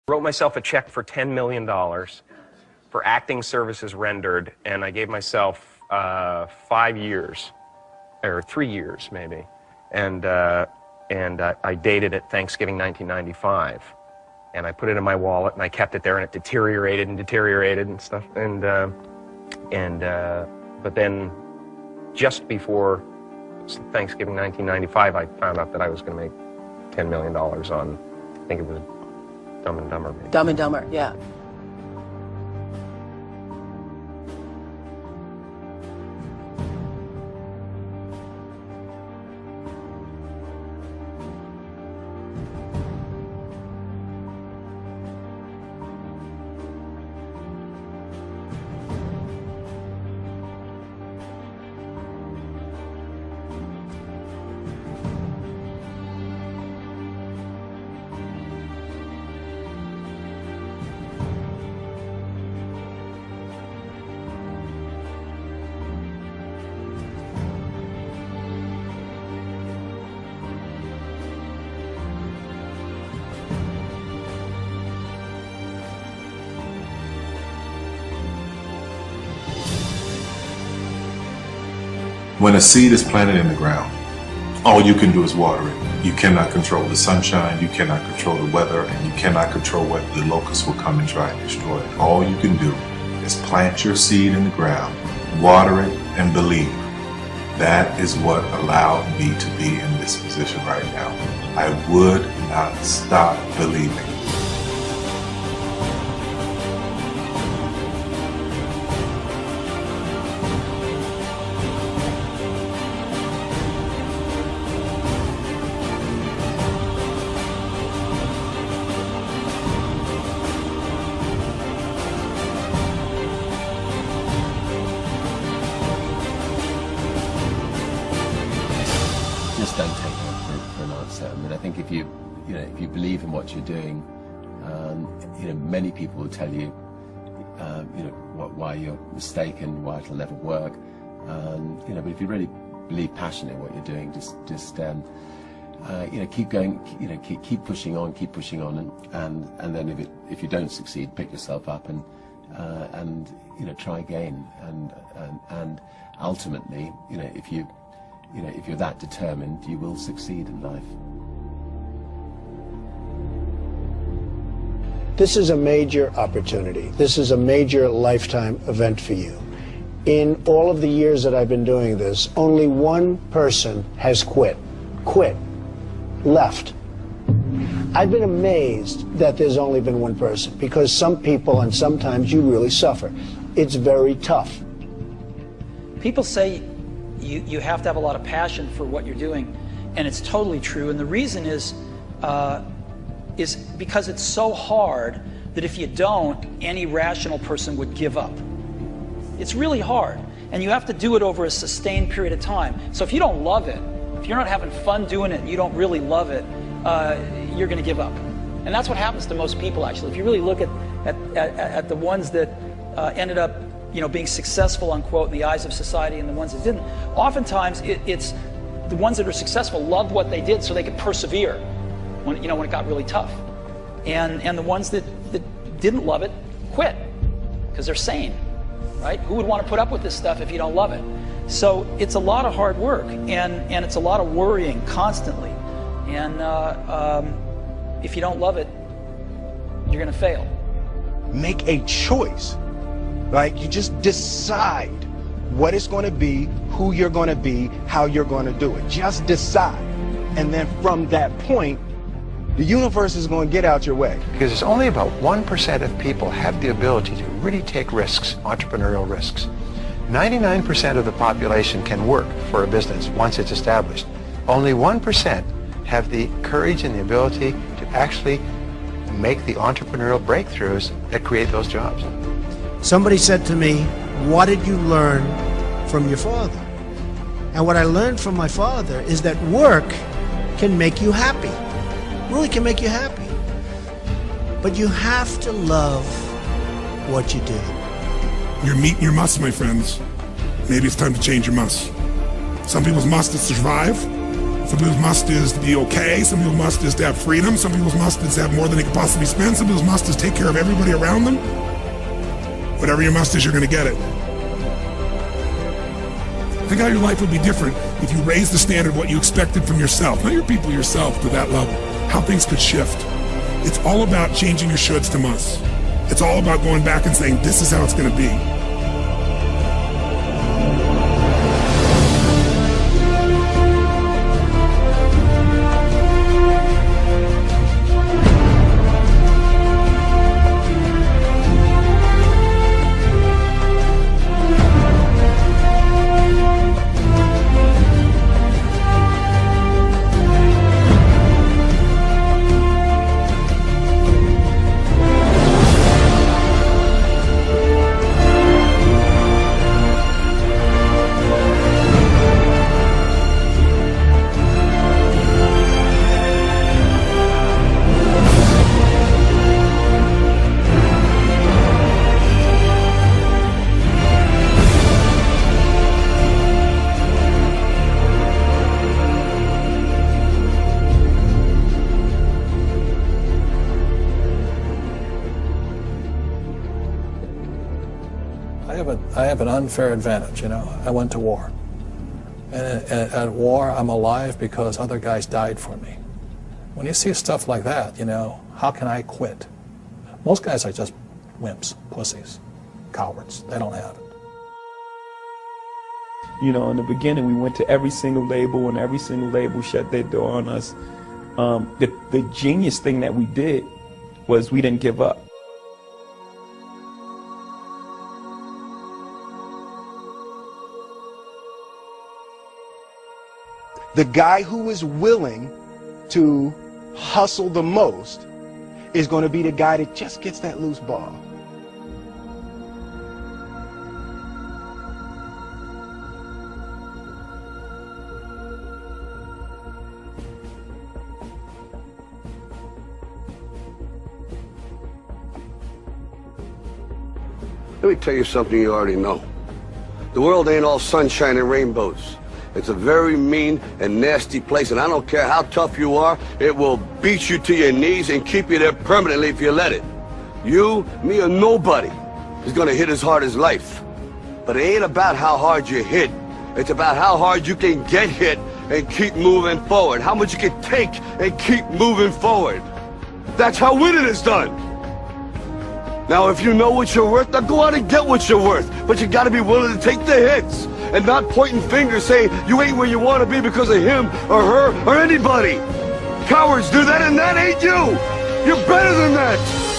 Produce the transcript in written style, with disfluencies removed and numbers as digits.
Wrote myself a check for $10 million for acting services rendered, and I gave myself 5 years, or 3 years maybe, and I dated it Thanksgiving 1995, and I put it in my wallet, and I kept it there, and it deteriorated and stuff, but then just before Thanksgiving 1995, I found out that I was going to make $10 million on, I think it was Dumb and Dumber. Maybe. Dumb and Dumber, yeah. When a seed is planted in the ground, all you can do is water it. You cannot control the sunshine, you cannot control the weather, and you cannot control whether the locusts will come and try and destroy it. All you can do is plant your seed in the ground, water it, and believe. That is what allowed me to be in this position right now. I would not stop believing. Just don't take it for an answer. I mean, I think if you believe in what you're doing, many people will tell you, why you're mistaken, why it'll never work. But if you really believe passionately in what you're doing, just keep going, keep pushing on, and then if you don't succeed, pick yourself up and try again, and ultimately, if you're that determined, you will succeed in life. This is a major opportunity. This is a major lifetime event for you. In all of the years that I've been doing this, only one person has quit, left. I've been amazed that there's only been one person, because some people, and sometimes you really suffer. It's very tough. People say you have to have a lot of passion for what you're doing, and it's totally true. And the reason is because it's so hard that if you don't, any rational person would give up. It's really hard, and you have to do it over a sustained period of time. So if you don't love it, if you're not having fun doing it and you don't really love it, you're going to give up. And that's what happens to most people, actually. If you really look at the ones that ended up being successful, unquote, in the eyes of society, and the ones that didn't, oftentimes it's the ones that are successful loved what they did so they could persevere when it got really tough. And the ones that didn't love it quit because they're sane, right? Who would want to put up with this stuff if you don't love it? So it's a lot of hard work, and it's a lot of worrying constantly. And if you don't love it, you're going to fail. Make a choice. Like, you just decide what it's going to be, who you're going to be, how you're going to do it. Just decide. And then from that point, the universe is going to get out your way. Because it's only about 1% of people have the ability to really take risks, entrepreneurial risks. 99% of the population can work for a business once it's established. Only 1% have the courage and the ability to actually make the entrepreneurial breakthroughs that create those jobs. Somebody said to me, what did you learn from your father? And what I learned from my father is that work can make you happy. Really can make you happy. But you have to love what you do. You're meeting your must, my friends. Maybe it's time to change your must. Some people's must is to survive. Some people's must is to be okay. Some people's must is to have freedom. Some people's must is to have more than they could possibly spend. Some people's must is take care of everybody around them. Whatever your must is, you're going to get it. Think how your life would be different if you raised the standard of what you expected from yourself, not your people, yourself, to that level. How things could shift. It's all about changing your shoulds to musts. It's all about going back and saying, this is how it's going to be. I have an unfair advantage, you know. I went to war. And at war, I'm alive because other guys died for me. When you see stuff like that, you know, how can I quit? Most guys are just wimps, pussies, cowards. They don't have it. You know, in the beginning, we went to every single label, and every single label shut their door on us. The genius thing that we did was we didn't give up. The guy who is willing to hustle the most is going to be the guy that just gets that loose ball. Let me tell you something you already know. The world ain't all sunshine and rainbows. It's a very mean and nasty place, and I don't care how tough you are, it will beat you to your knees and keep you there permanently if you let it. You, me, or nobody is gonna hit as hard as life. But it ain't about how hard you hit. It's about how hard you can get hit and keep moving forward. How much you can take and keep moving forward. That's how winning is done. Now, if you know what you're worth, now go out and get what you're worth. But you gotta be willing to take the hits and not pointing fingers saying you ain't where you want to be because of him or her or anybody. Cowards do that, and that ain't you. You're better than that.